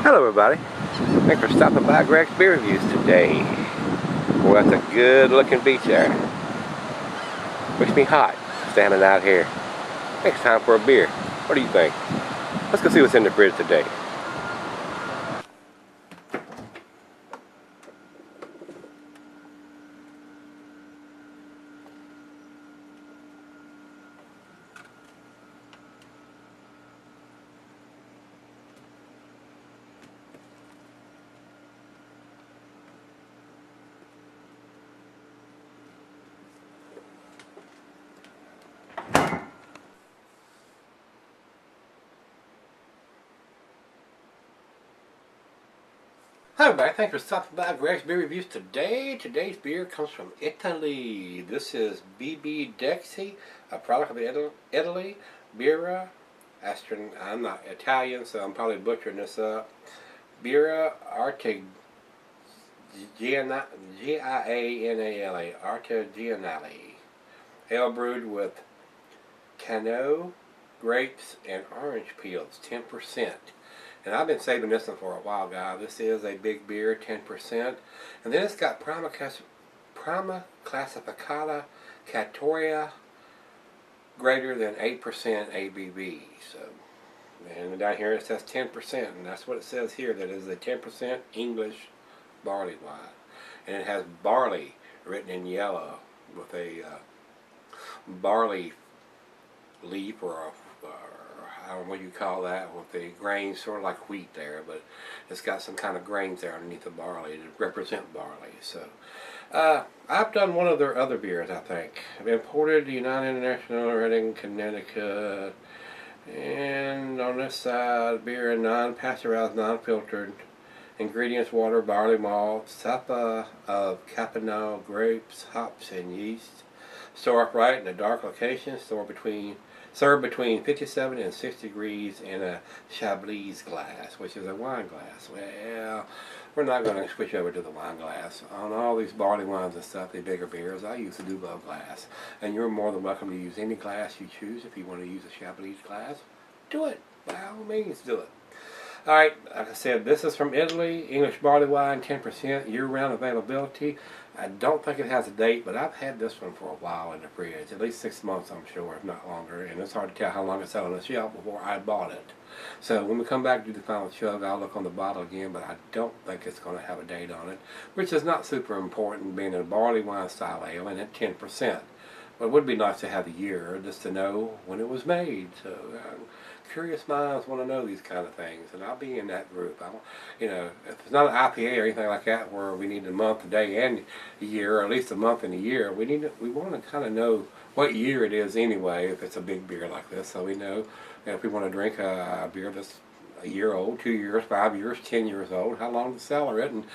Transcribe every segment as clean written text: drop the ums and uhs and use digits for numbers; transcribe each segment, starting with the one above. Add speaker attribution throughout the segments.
Speaker 1: Hello everybody, thanks for stopping by Gregsbeerreviews today. Well, that's a good looking beach there. Makes me hot standing out here. It's time for a beer. What do you think? Let's go see what's in the fridge today. Hi everybody, thanks for stopping by Gregsbeerreviews today. Today's beer comes from Italy. This is BB Dexy, a product of Italy. Birra, I'm not Italian, so I'm probably butchering this up. Birra Gianale, Artigianale. Ale brewed with cano, grapes, and orange peels, 10%. And I've been saving this one for a while, guys. This is a big beer, 10%. And then it's got Prima Classificata Cattoria greater than 8% ABV. So, and down here it says 10%, and that's what it says here. That is a 10% English barley wine. And it has barley written in yellow with a barley leaf or a I don't know what you call that, with the grains sort of like wheat there, but it's got some kind of grains there underneath the barley to represent barley. So I've done one of their other beers, I think. I've imported United International, Reading, Connecticut, and on this side, beer non-pasteurized, non-filtered. Ingredients: water, barley malt, sapa of Capano grapes, hops, and yeast. Store upright in a dark location. Served between 57 and 60 degrees in a Chablis glass, which is a wine glass. Well, we're not going to switch over to the wine glass. On all these barley wines and stuff, the bigger beers, I use the Dubo glass. And you're more than welcome to use any glass you choose. If you want to use a Chablis glass, do it. By all means, do it. Alright, like I said, this is from Italy. English barley wine, 10%, year-round availability. I don't think it has a date, but I've had this one for a while in the fridge. At least 6 months, I'm sure, if not longer. And it's hard to tell how long it's sat on the shelf before I bought it. So when we come back to do the final chug, I'll look on the bottle again, but I don't think it's going to have a date on it, which is not super important, being a barley wine style ale and at 10%. But it would be nice to have the year, just to know when it was made. So curious minds want to know these kind of things, and I'll be in that group. If it's not an IPA or anything like that, where we need a month, a day, and a year, or at least a month and a year, we want to kind of know what year it is anyway. If it's a big beer like this, so we know if we want to drink a beer that's a year old, 2 years, 5 years, 10 years old, how long to cellar it, and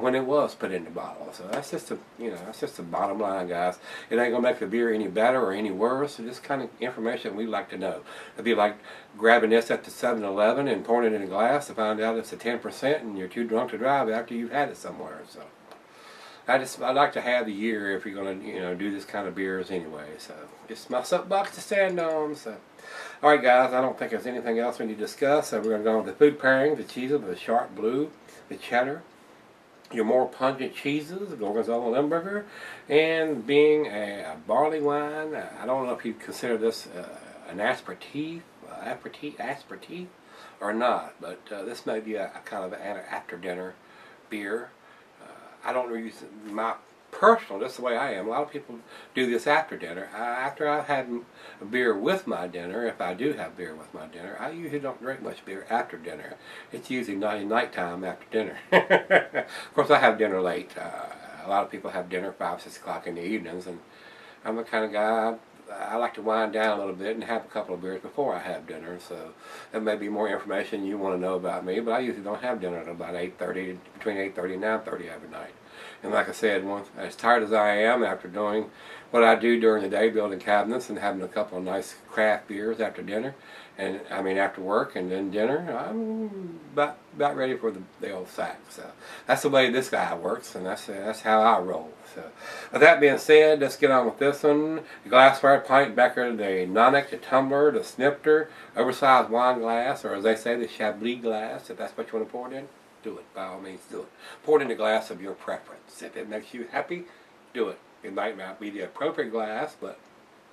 Speaker 1: when it was put in the bottle. So that's just the bottom line, guys. It ain't gonna make the beer any better or any worse. It's just kind of information we like to know. It'd be like grabbing this at the 7-Eleven and pouring it in a glass to find out it's a 10% and you're too drunk to drive after you've had it somewhere. So I like to have the year if you're gonna do this kind of beers anyway. So it's my soapbox to stand on. So. Alright guys, I don't think there's anything else we need to discuss, so we're going to go on to the food pairing, the cheeses, the sharp blue, the cheddar, your more pungent cheeses, the Gorgonzola Limburger, and being a barley wine, I don't know if you consider this an aperitif or not, but this may be a kind of an after dinner beer. I don't use my personal, that's the way I am. A lot of people do this after dinner. After I've had a beer with my dinner, if I do have beer with my dinner, I usually don't drink much beer after dinner. It's usually nighttime after dinner. Of course, I have dinner late. A lot of people have dinner 5, 6 o'clock in the evenings, and I'm the kind of guy, I like to wind down a little bit and have a couple of beers before I have dinner. So that may be more information you want to know about me, but I usually don't have dinner until about 8:30, between 8:30 and 9:30 every night. And like I said, as tired as I am after doing what I do during the day, building cabinets and having a couple of nice craft beers after dinner, and I mean after work and then dinner, I'm about ready for the old sack. So that's the way this guy works, and that's how I roll. So with that being said, let's get on with this one. The glassware pint, becker, the nonic, the tumbler, the snifter, oversized wine glass, or as they say, the Chablis glass. If that's what you want to pour it in, do it. By all means, do it. Pour it in a glass of your preference. If it makes you happy, do it. It might not be the appropriate glass, but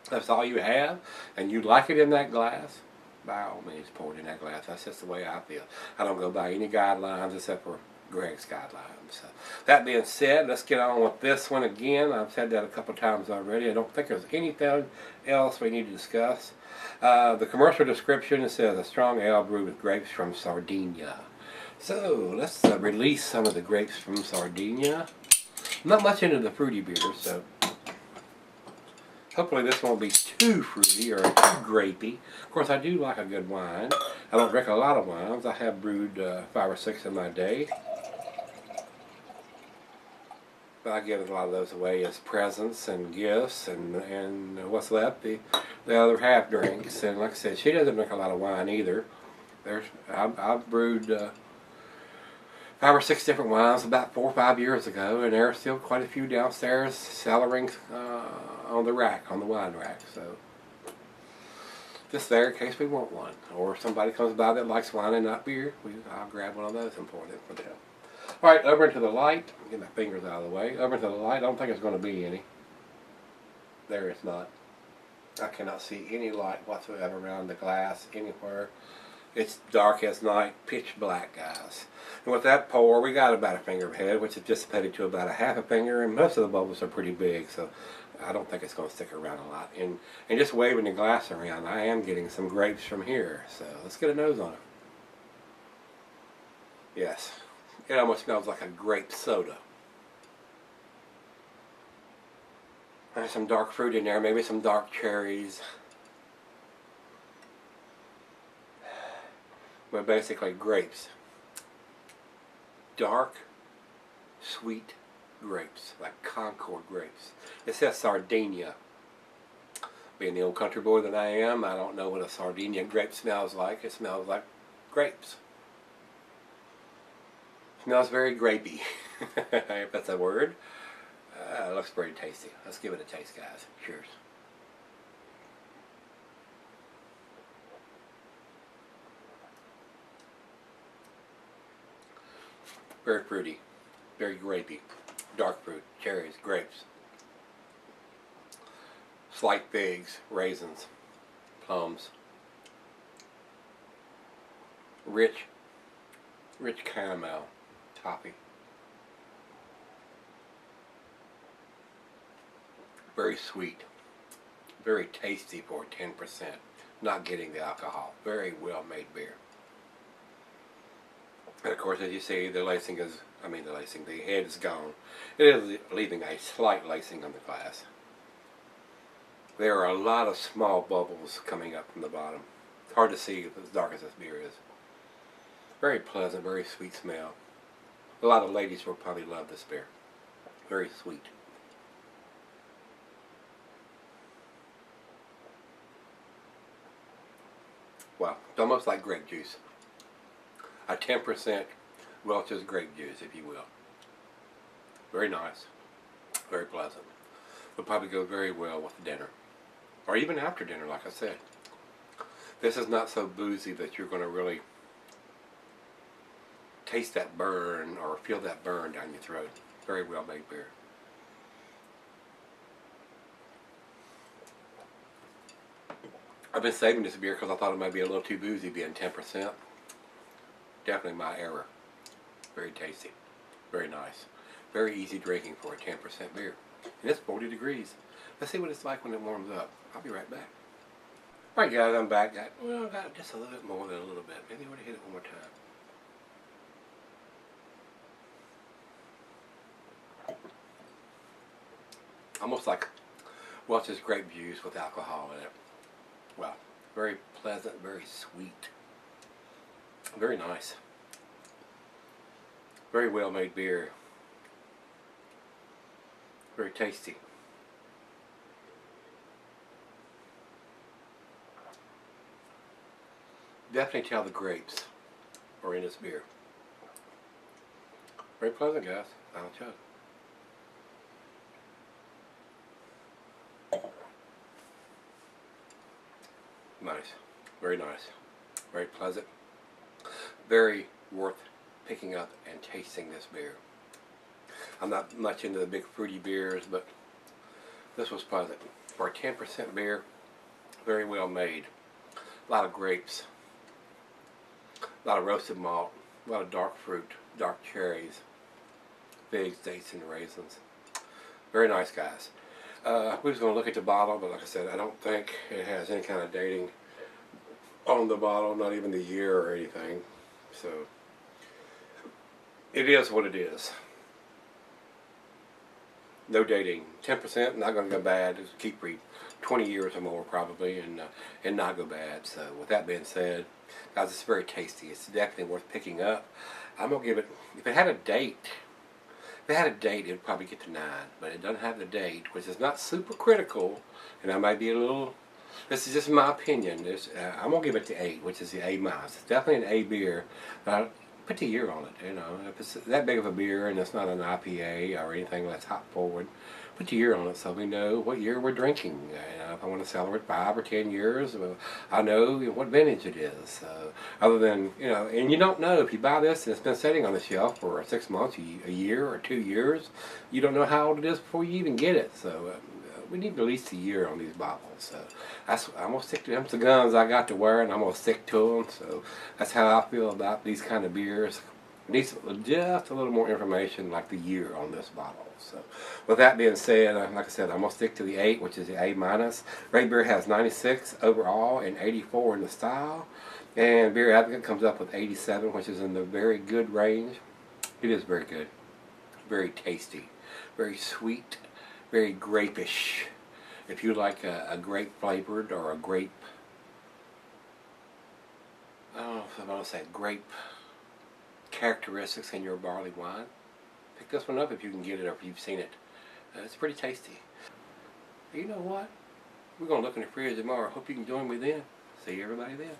Speaker 1: if that's all you have, and you like it in that glass, by all means, pour it in that glass. That's just the way I feel. I don't go by any guidelines except for Greg's guidelines. So, that being said, let's get on with this one again. I've said that a couple times already. I don't think there's anything else we need to discuss. The commercial description, it says a strong ale brewed with grapes from Sardinia. So let's release some of the grapes from Sardinia. I'm not much into the fruity beers, so hopefully this won't be too fruity or too grapey. Of course, I do like a good wine. I don't drink a lot of wines. I have brewed 5 or 6 in my day. But I give a lot of those away as presents and gifts, and what's left, the other half drinks. And like I said, she doesn't drink a lot of wine either. I've brewed 5 or 6 different wines about 4 or 5 years ago, and there are still quite a few downstairs cellaring on the rack, on the wine rack. So just there in case we want one, or if somebody comes by that likes wine and not beer, I'll grab one of those and pour it in for them. All right, over into the light. Get my fingers out of the way. Over into the light. I don't think there's going to be any. There it's not. I cannot see any light whatsoever around the glass anywhere. It's dark as night, pitch black, guys. And with that pour, we got about a finger ahead, which is dissipated to about a half a finger, and most of the bubbles are pretty big, so I don't think it's going to stick around a lot. And just waving the glass around, I am getting some grapes from here, so let's get a nose on it. Yes, it almost smells like a grape soda. There's some dark fruit in there, maybe some dark cherries. But basically grapes. Dark, sweet grapes, like Concord grapes. It says Sardinia. Being the old country boy that I am, I don't know what a Sardinia grape smells like. It smells like grapes. It smells very grapey, if that's a word. It looks pretty tasty. Let's give it a taste, guys. Cheers. Very fruity, very grapey, dark fruit, cherries, grapes, slight figs, raisins, plums, rich caramel, toffee, very sweet, very tasty for 10%, not getting the alcohol, very well made beer. And of course, as you see, the head is gone. It is leaving a slight lacing on the glass. There are a lot of small bubbles coming up from the bottom. It's hard to see as dark as this beer is. Very pleasant, very sweet smell. A lot of ladies will probably love this beer. Very sweet. Wow, it's almost like grape juice. A 10% Welch's grape juice, if you will. Very nice. Very pleasant. Would probably go very well with dinner. Or even after dinner, like I said. This is not so boozy that you're going to really taste that burn or feel that burn down your throat. Very well made beer. I've been saving this beer because I thought it might be a little too boozy being 10%. Definitely my error. Very tasty. Very nice. Very easy drinking for a 10% beer. And it's 40 degrees. Let's see what it's like when it warms up. I'll be right back. Alright guys, I'm back. Got just a little bit more than a little bit. Maybe I want to hit it one more time. Almost like Welch's grape juice with alcohol in it. Wow. Very pleasant, very sweet. Very nice. Very well made beer. Very tasty. Definitely tell the grapes are in this beer. Very pleasant, guys. I'll chug. Nice. Very nice. Very pleasant. Very worth picking up and tasting this beer. I'm not much into the big fruity beers, but this was pleasant. For a 10% beer, very well made. A lot of grapes. A lot of roasted malt. A lot of dark fruit. Dark cherries. Figs, dates, and raisins. Very nice, guys. We was going to look at the bottle, but like I said, I don't think it has any kind of dating on the bottle, not even the year or anything. So, it is what it is. No dating. 10%, not going to go bad. Just keep reading. 20 years or more probably, and not go bad. So, with that being said, guys, it's very tasty. It's definitely worth picking up. I'm going to give it, if it had a date, it would probably get to 9, but it doesn't have the date, which is not super critical, and I might be a little, this is just my opinion. I'm going to give it to 8, which is the A-. It's definitely an A beer, but put the year on it, you know. If it's that big of a beer and it's not an IPA or anything that's hop forward, put the year on it so we know what year we're drinking. You know, if I want to celebrate 5 or 10 years, well, I know what vintage it is. Other than, you know, and you don't know if you buy this and it's been sitting on the shelf for 6 months, a year, or 2 years, you don't know how old it is before you even get it. So we need at least a year on these bottles. So I'm gonna stick to them. The guns I got to wear, and I'm gonna stick to them. So that's how I feel about these kind of beers. Needs just a little more information, like the year on this bottle. So, with that being said, like I said, I'm gonna stick to the 8, which is the A-. Great Beer has 96 overall and 84 in the style, and Beer Advocate comes up with 87, which is in the very good range. It is very good, very tasty, very sweet, very grape-ish. If you like a grape flavored or a grape, I don't know if I want to say grape characteristics in your barley wine, pick this one up if you can get it or if you've seen it. It's pretty tasty. You know what? We're going to look in the fridge tomorrow. Hope you can join me then. See everybody then.